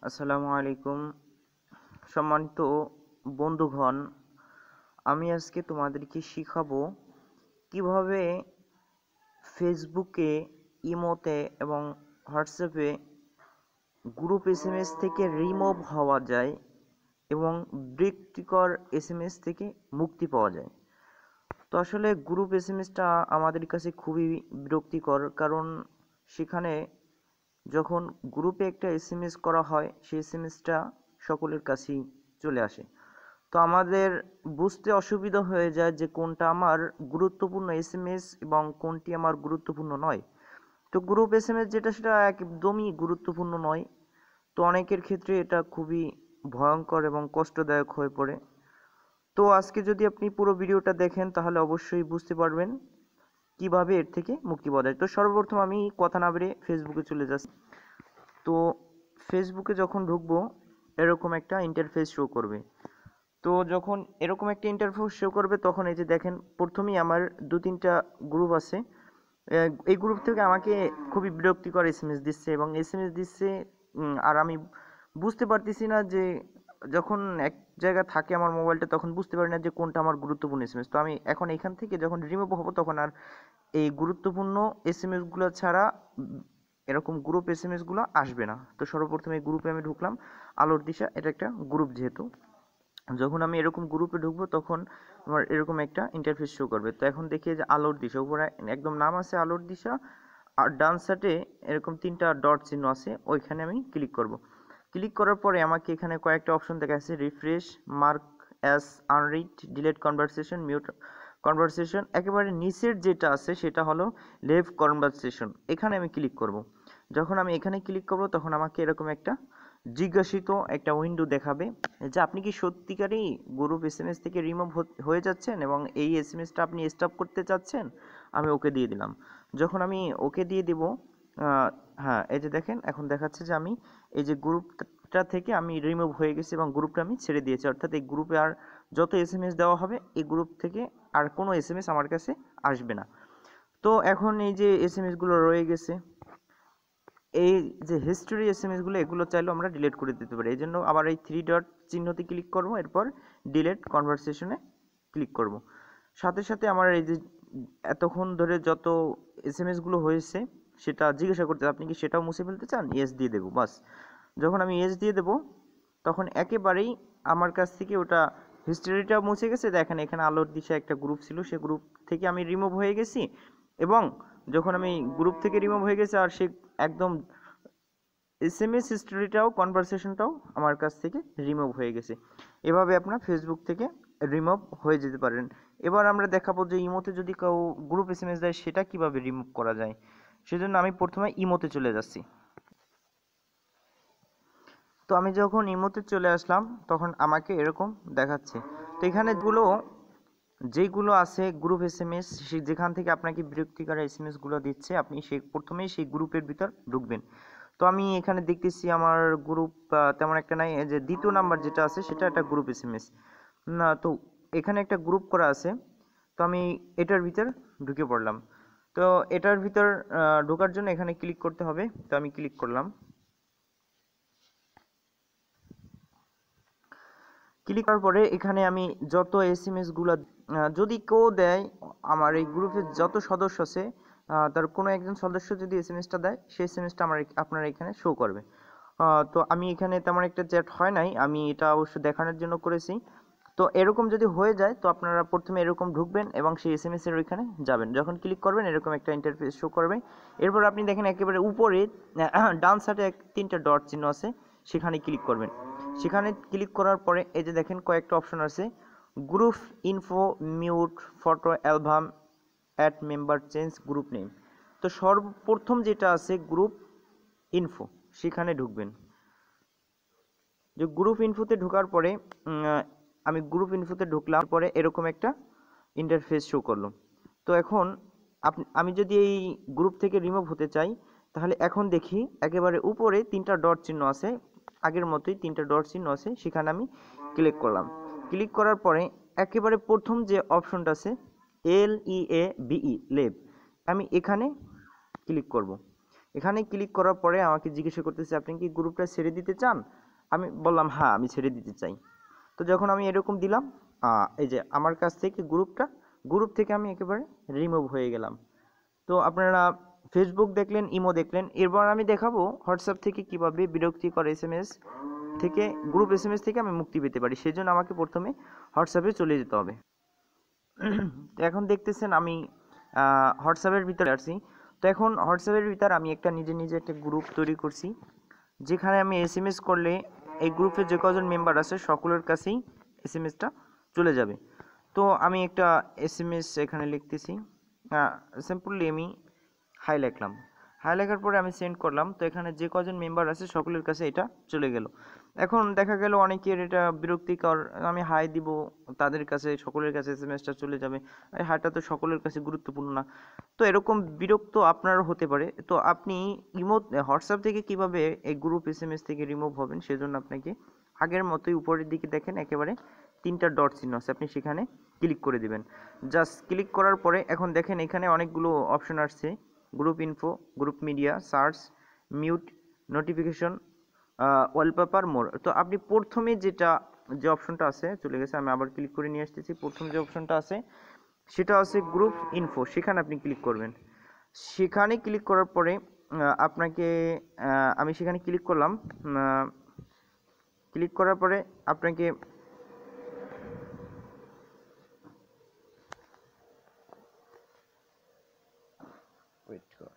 আসসালামু আলাইকুম সম্মানিত বন্ধুগণ, আমি আজকে তোমাদেরকে শিখাবো কিভাবে ফেসবুকে, ইমোতে এবং হোয়াটসঅ্যাপে গ্রুপ এসএমএস থেকে রিমুভ হওয়া যায় এবং বিরক্তিকর এসএমএস থেকে মুক্তি পাওয়া যায়। তো আসলে গ্রুপ এসএমএসটা আমাদের কাছে খুবই বিরক্তিকর, কারণ সেখানে যখন গ্রুপে একটা এসএমএস করা হয় সেই এসএমএসটা সকলের কাছেই চলে আসে। তো আমাদের বুঝতে অসুবিধা হয়ে যায় যে কোনটা আমার গুরুত্বপূর্ণ এসএমএস এবং কোনটি আমার গুরুত্বপূর্ণ নয়। তো গ্রুপ এসএমএস যেটা সেটা একদমই গুরুত্বপূর্ণ নয়। তো অনেকের ক্ষেত্রে এটা খুবই ভয়ঙ্কর এবং কষ্টদায়ক হয়ে পড়ে। তো আজকে যদি আপনি পুরো ভিডিওটা দেখেন তাহলে অবশ্যই বুঝতে পারবেন কিভাবে এর থেকে মুক্তি পাওয়া যায়। তো সর্বপ্রথম আমি কথা না বেরিয়ে ফেসবুকে চলে যাচ্ছি। তো ফেসবুকে যখন ঢুকবো এরকম একটা ইন্টারফেস শো করবে। তো যখন এরকম একটা ইন্টারফেস শো করবে তখন এই যে দেখেন প্রথমেই আমার 2-3টা গ্রুপ আছে। এই গ্রুপ থেকে আমাকে খুবই বিরক্তিকর এসএমএস দিচ্ছে এবং এসএমএস দিচ্ছে, আর আমি বুঝতে পারতেছি না যে যখন এক জায়গা থাকে আমার মোবাইলটা তখন বুঝতে পারি না যে কোনটা আমার গুরুত্বপূর্ণ এসএমএস। তো আমি এখন এখান থেকে যখন রিমুভ হবো তখন আর এই গুরুত্বপূর্ণ এসএমএস গুলো ছাড়া এরকম গ্রুপ এসএমএস গুলো আসবে না। তো সর্বপ্রথম এই গ্রুপে আমি ঢুকলাম, আলোর দিশা, এটা একটা গ্রুপ যেহেতু। যখন আমি এরকম গ্রুপে ঢুকবো তখন আমার এরকম একটা ইন্টারফেস শো করবে। তো এখন দেখি যে আলোর দিশা, উপরে একদম নাম আছে আলোর দিশা, আর ডান সাইডে এরকম 3টা ডট চিহ্ন আছে, ওইখানে আমি ক্লিক করব। ক্লিক করার পরে আমাকে এখানে কয়েকটা অপশন দেখা যাচ্ছে, refresh, mark as unread, delete conversation, mute conversation. একেবারে নিচের যেটা আছে সেটা হলো লিভ কনভারসেশন, এখানে আমি ক্লিক করব। যখন আমি এখানে ক্লিক করব তখন আমাকে এরকম একটা জিজ্ঞাসিত একটা উইন্ডো দেখাবে যে আপনি কি সত্যিকারই গ্রুপ এসএমএস থেকে রিমুভ হয়ে যাচ্ছেন এবং এই এসএমএসটা আপনি স্টপ করতে চাচ্ছেন। আমি ওকে দিয়ে দিলাম। যখন আমি ওকে দিয়ে দিব, হ্যাঁ এই যে দেখেন এখন দেখাচ্ছে যে আমি এই যে গ্রুপটা থেকে আমি রিমুভ হয়ে গেছি এবং গ্রুপটা আমি ছেড়ে দিয়েছি, অর্থাৎ এই গ্রুপে আর যত এসএমএস দেওয়া হবে এই গ্রুপ থেকে আর কোনো এসএমএস আমার কাছে আসবে না। তো এখন এই যে এসএমএস গুলো রয়ে গেছে, এই যে হিস্টোরি এসএমএস গুলো এগুলো চাইলেও আমরা ডিলিট করে দিতে পারি। এই জন্য আবার এই 3 ডট চিহ্নতে ক্লিক করব, এরপর ডিলিট কনভারসেশনে ক্লিক করব। সাথে সাথে আমার এই যে এতক্ষণ ধরে যত এসএমএস গুলো হয়েছে সেটা জিজ্ঞাসা করতে, আপনি কি সেটাও মুছে ফেলতে চান, ইয়েস দিয়ে দেবো বাস। যখন আমি ইয়েস দিয়ে দেবো তখন একেবারেই আমার কাছ থেকে ওটা হিস্টোরিটা মুছে গেছে। দেখেন এখানে আলোর দিশা একটা গ্রুপ ছিল, সে গ্রুপ থেকে আমি রিমুভ হয়ে গেছি এবং যখন আমি গ্রুপ থেকে রিমুভ হয়ে গেছি আর সে একদম এসএমএস হিস্টোরিটাও কনভারসেশনটাও আমার কাছ থেকে রিমুভ হয়ে গেছে। এভাবে আপনার ফেসবুক থেকে রিমুভ হয়ে যেতে পারেন। এবার আমরা দেখাবো যে ইমোতে যদি কেউ গ্রুপ এসএমএস দেয় সেটা কিভাবে রিমুভ করা যায়। সেজন্য আমি প্রথমে ইমোতে চলে যাচ্ছি। তো আমি যখন ইমোতে চলে আসলাম তখন আমাকে এরকম দেখাচ্ছে। তো এখানে যেইগুলো আছে গ্রুপ এসএমএস, যেখান থেকে আপনাকে বিরক্তিকর এসএমএস গুলো দিচ্ছে আপনি প্রথমেই সেই গ্রুপের ভিতর ঢুকবেন। তো আমি এখানে দেখতেছি আমার গ্রুপ তেমন একটা নাই, যে দ্বিতীয় নাম্বার যেটা আছে সেটা একটা গ্রুপ এসএমএস না। তো এখানে একটা গ্রুপ করা আছে, তো আমি এটার ভিতর ঢুকে পড়লাম। তো এটার ভিতর ঢোকার জন্য এখানে ক্লিক করতে হবে, তো আমি ক্লিক করলাম। ক্লিক করার পরে এখানে আমি যত এসএমএস গুলো যদি কেউ দেয়, আমার এই গ্রুপের যত সদস্য আছে তার কোনো একজন সদস্য যদি এসএমএসটা দেয় সেই এসএমএসটা আপনার এখানে শো করবে। তো আমি এখানে তেমন একটা চ্যাট হয় নাই, আমি এটা অবশ্য দেখানোর জন্য করেছি। তো এরকম যদি হয়ে যায় তো আপনারা প্রথমে এরকম ঢুকবেন এবং সেই এসএমএস এর ওইখানে যাবেন। যখন ক্লিক করবেন এরকম একটা ইন্টারফেস শো করবে। এরপর আপনি দেখেন একেবারে উপরে ডান সাইডে 3টা ডট চিহ্ন আছে, সেখানে ক্লিক করবেন। সেখানে ক্লিক করার পরে এই যে দেখেন কয়েকটা অপশন আছে, group info, mute, photo album, add member, change group name. তো সর্বপ্রথম যেটা আছে গ্রুপ ইনফো, সেখানে ঢুকবেন। যে গ্রুপ ইনফোতে ঢোকার পরে আমি গ্রুপ ইনফোতে ঢুকলাম, পরে এরকম একটা ইন্টারফেস শো করলো। তো এখন আমি যদি এই গ্রুপ থেকে রিমুভ হতে চাই তাহলে এখন দেখি একেবারে উপরে 3টা ডট চিহ্ন আছে, আগের মতোই 3টা ডট চিহ্ন আছে, সেখানে আমি ক্লিক করলাম। ক্লিক করার পরে একেবারে প্রথম যে অপশনটা আছে LEAVE, লেভ, আমি এখানে ক্লিক করব। এখানে ক্লিক করার পরে আমাকে জিজ্ঞাসা করতেছে আপনি কি গ্রুপটা ছেড়ে দিতে চান। আমি বললাম হ্যাঁ আমি ছেড়ে দিতে চাই। তো যখন আমি এরকম দিলাম এই যে আমার কাছ থেকে গ্রুপ থেকে আমি একেবারে রিমুভ হয়ে গেলাম। তো আপনারা ফেসবুক দেখলেন, ইমো দেখলেন, এরপর আমি দেখাবো হোয়াটসঅ্যাপ থেকে কিভাবে বিরক্তিকর এসএমএস থেকে গ্রুপ এসএমএস থেকে আমি মুক্তি পেতে পারি। সেজন্য আমাকে প্রথমে হোয়াটসঅ্যাপে চলে যেতে হবে। তো এখন দেখতেছেন আমি হোয়াটসঅ্যাপের ভিতরে আসছি। তো এখন হোয়াটসঅ্যাপের ভিতরে আমি নিজে একটা গ্রুপ তৈরি করছি, যেখানে আমি এসএমএস করলে এই গ্রুপে যে কজন মেম্বার আছে সকলের কাছেই এসএমএসটা চলে যাবে। তো আমি একটা এসএমএস এখানে লিখতেছি, সিম্পলি আমি হাই লিখলাম। হাই লেখার পরে আমি সেন্ড করলাম। তো এখানে যে কজন মেম্বার আছে সকলের কাছে এটা চলে গেল। এখন দেখা গেল অনেকের এটা বিরক্তিকর, আমি হাই দিব তাদের কাছে সকলের কাছে এসএমএসটা চলে যাবে, এই হাইটা তো সকলের কাছে গুরুত্বপূর্ণ না। তো এরকম বিরক্ত আপনারও হতে পারে। তো আপনি হোয়াটসঅ্যাপ থেকে কিভাবে এই গ্রুপ এসএমএস থেকে রিমুভ হবেন, সেজন্য আপনাকে আগের মতোই উপরের দিকে দেখেন একেবারে 3টা ডট চিহ্ন আছে, আপনি সেখানে ক্লিক করে দিবেন। জাস্ট ক্লিক করার পরে এখন দেখেন এখানে অনেকগুলো অপশন আসছে, group info, group media, search, mute, notification, wallpaper, more. তো আপনি প্রথমে যে অপশনটা আছে চলে গেছে, আমি আবার ক্লিক করে নিয়ে আসতেছি। প্রথম যে অপশনটা আছে সেটা আছে গ্রুপ ইনফো, সেখানে আপনি ক্লিক করবেন। সেখানে ক্লিক করার পরে আপনাকে আমি সেখানে ক্লিক করলাম। ক্লিক করার পরে আপনাকে ওয়েট কর,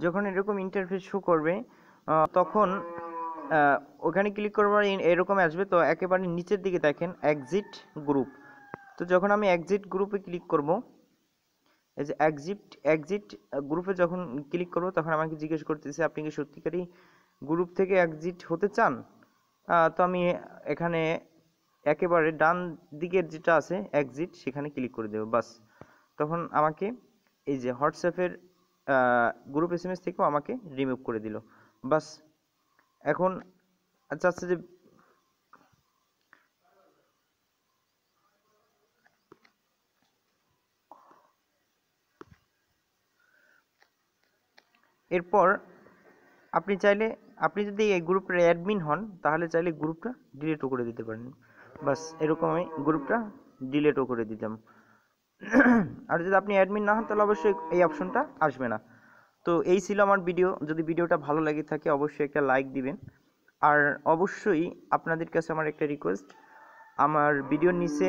যখন এরকম ইন্টারফেস শো করবে তখন ওখানে ক্লিক করবার এরকম আসবে। তো একেবারে নিচের দিকে দেখেন এক্সিট গ্রুপ। তো যখন আমি এক্সিট গ্রুপে ক্লিক করব, এই যে এক্সিট গ্রুপে যখন ক্লিক করব তখন আমাকে জিজ্ঞেস করতেছে আপনি কি সত্যিকারই গ্রুপ থেকে এক্সিট হতে চান। তো আমি এখানে একেবারে ডান দিকের যেটা আছে এক্সিট, সেখানে ক্লিক করে দেব। বাস, তখন আমাকে এই যে হোয়াটসঅ্যাপের গ্রুপ এসএমএস থেকেও আমাকে রিমুভ করে দিল। বাস, এখন আচ্ছা যে এরপর আপনি যদি এই গ্রুপের অ্যাডমিন হন তাহলে চাইলে গ্রুপটা ডিলিটও করে দিতে পারেন। বাস, এরকম আমি গ্রুপটা ডিলিটও করে দিতাম। আর যদি আপনি অ্যাডমিন না হন তাহলে অবশ্যই এই অপশনটা আসবে না। তো এই ছিল আমার ভিডিও। যদি ভিডিওটা ভালো লাগে থাকে অবশ্যই একটা লাইক দিবেন। আর অবশ্যই আপনাদের কাছে আমার একটা রিকোয়েস্ট, আমার ভিডিওর নিচে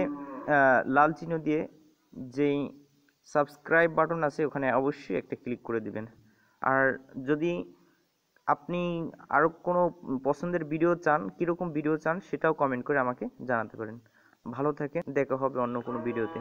লাল চিহ্ন দিয়ে যেই সাবস্ক্রাইব বাটন আছে ওখানে অবশ্যই একটা ক্লিক করে দিবেন। আর যদি আপনি আরও কোনো পছন্দের ভিডিও চান, কীরকম ভিডিও চান সেটাও কমেন্ট করে আমাকে জানাতে পারেন। ভালো থাকেন, দেখা হবে অন্য কোনো ভিডিওতে।